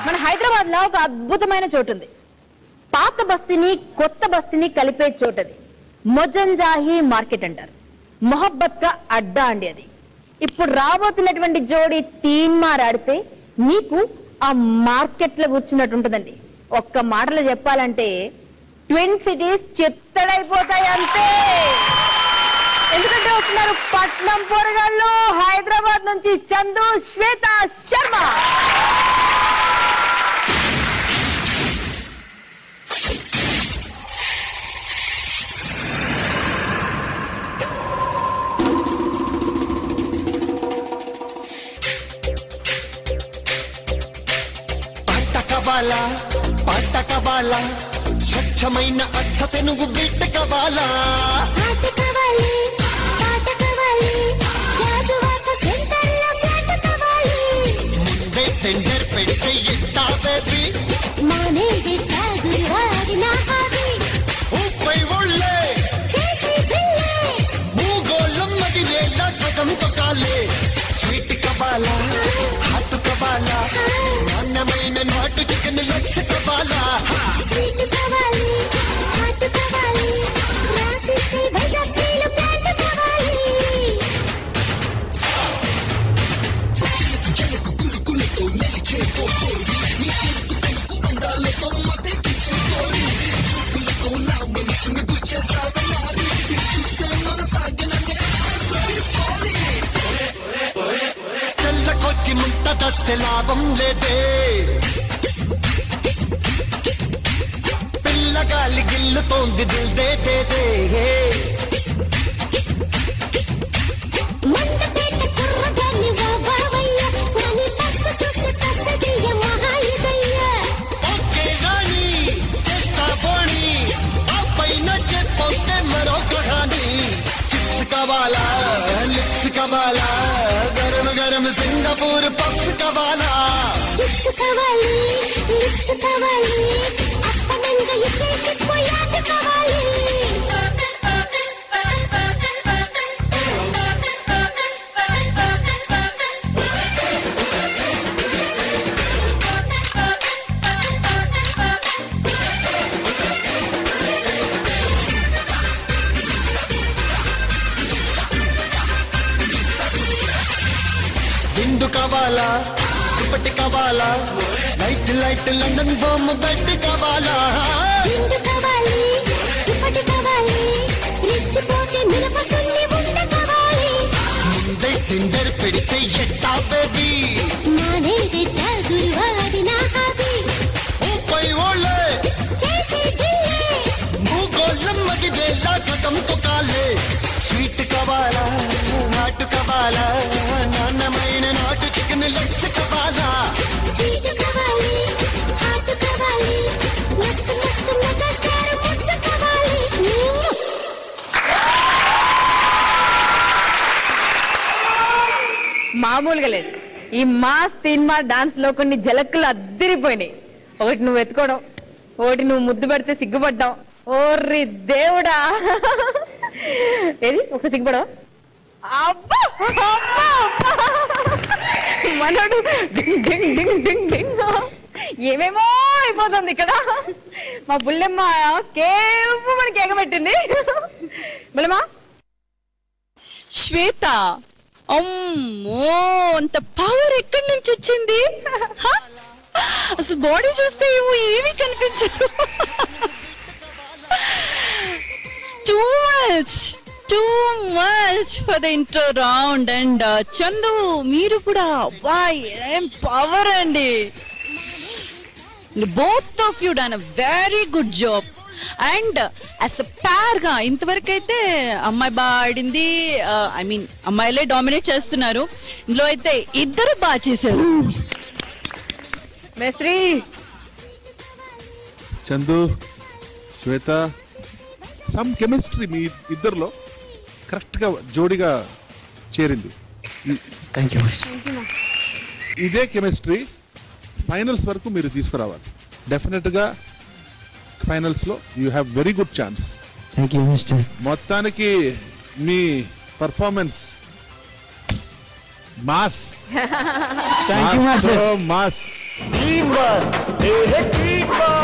మన హైదరాబాద్ లో ఒక అద్భుతమైన చోటు ఉంది. పాత బస్తీని కొత్త బస్తీని కలిపే చోటది. మొజంజాహి మార్కెట్ అంటారు. మొహబ్బత్ కా అడ్డా అండి అది. ఇప్పుడు రాబోతున్నటువంటి జోడి తీన్మార్ ఆడితే మీకు ఆ మార్కెట్ లో కూర్చున్నట్టు ఉంటుందండి. ఒక్క మాటలో చెప్పాలంటే ట్విన్ సిటీస్ చిత్తడైపోతాయి అంతే. ఎందుకంటే వస్తున్నారు పట్నం పోరగాళ్ళు హైదరాబాద్ నుంచి చందు, శ్వేత శర్మ. పాట కవాలా స్వచ్ఛమైన అర్థ తెనుగు బిడ్డ కవాలా ముందే టెండర్ పెడితే ఎట్టా బేబీ ఊపై ఒళ్ళే భూగోళం మదిరేలా కదం తొక్కాలే స్వీట్ కవాలా హాట్ కవాలా నాణ్యమైన నాటు చికెన్ లెగ్స్ కవాలా స్వీట్ కవాలి హాట్ కవాలి రాసిస్తే భజపీలు ప్లాంట్ కవాలి జలకు కులుకులతో నడిచే పోరి నీ తెలుగు అందాలతో మదకి చేరి చూపులతో నా మనసుని గుచ్చేసావనారి చూస్తే మన సాగననే సారీ చల్లకొచ్చి ముంత దస్తే లాభం లేదే పిల్లగాలి గిల్లుతోంది దిల్ దే దే దే మందపేట కుర్రగాన్ని బాబావయ్య నాని పక్ష చూస్తే తస్తదియ మహాయుదయ్య ఓకే రాణి చేస్తా బోణి ఆ పైన చెప్పొస్తే మరో కహాని చిప్స్ కవాలా లిప్స్ కవాలా గరమ గరమ సింగపూర్ పప్స్ కవాలా చిప్స్ కవాలి లిప్స్ కవాలి అప్పనంగా ఇదేశి పోయాట కవాలి దిండు కవాలా దుప్పటి కవాలా లైట్ లైట్ లండన్ బొమ్మ బెడ్ కవాలా దిండు కవాలి దుప్పటి కవాలి రెచ్చిపోతే మిరప సున్ని ఉండ కవాలి ముందే టెండర్ పెడితే ఎట్టా బేబీ మానేదెట్ట గురువాది నా హాబీ ఊపై ఓళ్ళే చేసే పిల్లే భూగోళం మదిరేలా కదం తొక్కాలే స్వీట్ కవాలా హాట్ కవాలా నాణ్యమైన నాటు చికెన్ లెగ్స్ కవాలా స్వీట్ కవాలి హాట్ కవాలి మస్తు మస్తు మెగాస్టార్ ముద్దు కవాలి మామూలుగా లేదు. ఈ మాస్ తీన్మార్ డాన్స్ లో కొన్ని జలక్కులు అద్దిరిపోయినాయి. ఒకటి నువ్వు ఎత్తుకోవడం, ఒకటి నువ్వు ముద్దు పెడితే సిగ్గుపడ్డావు. ఓర్రి దేవుడా, ఏది ఒకసారి సిగ్గుపడవా? అబ్బా మనోడు డింగ్ డింగ్ డింగ్ డింగ్ డింగ్ ఏమేమో అయిపోతుంది ఇక్కడ. మా బుల్లెమ్మ కేపు మనకి ఎగబెట్టింది. బుల్లెమ్మ శ్వేత, అమ్మో అంత పవర్ ఎక్కడి నుంచి వచ్చింది? అసలు బాడీ చూస్తే ఏమీ కనిపించదు. Too much for the intro round. And Chandu మీరు కూడా ఏం పవర్ అండి. Both of you done a very good job. And as a pair గా ఇంతవరకు అయితే అమ్మాయి బాగా ఆడింది, ఐ మీన్ అమ్మాయిలే డామినేట్ చేస్తున్నారు. ఇందులో అయితే ఇద్దరు బాగా చేశారు. మేస్త్రి చందు, శ్వేత, సమ్ కెమిస్ట్రీ మీ ఇద్దరులో కరెక్ట్ గా జోడిగా చేరింది. ఇదే కెమిస్ట్రీ ఫైనల్స్ వరకు మీరు తీసుకురావాలి. డెఫినెట్ గా ఫైనల్స్ లో you have very good chance. మొత్తానికి మీ performance thank you master mass team work team work